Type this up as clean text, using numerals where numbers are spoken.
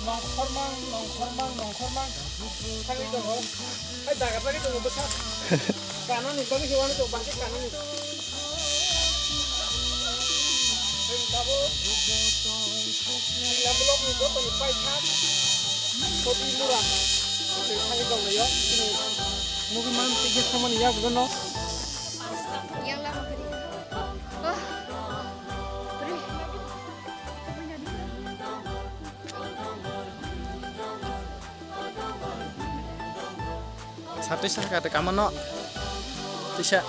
nongkormang kali dong ay dagat lagi tuh besar kanan nih kami hewan itu bangkit kanan nih Sabo yang belum itu penyepai chat kopi murah itu kali dong ya ini mungkin nanti kita sama nih ya bukan no yang lama kali wah beri Satu sah kata kamu no. Bisa.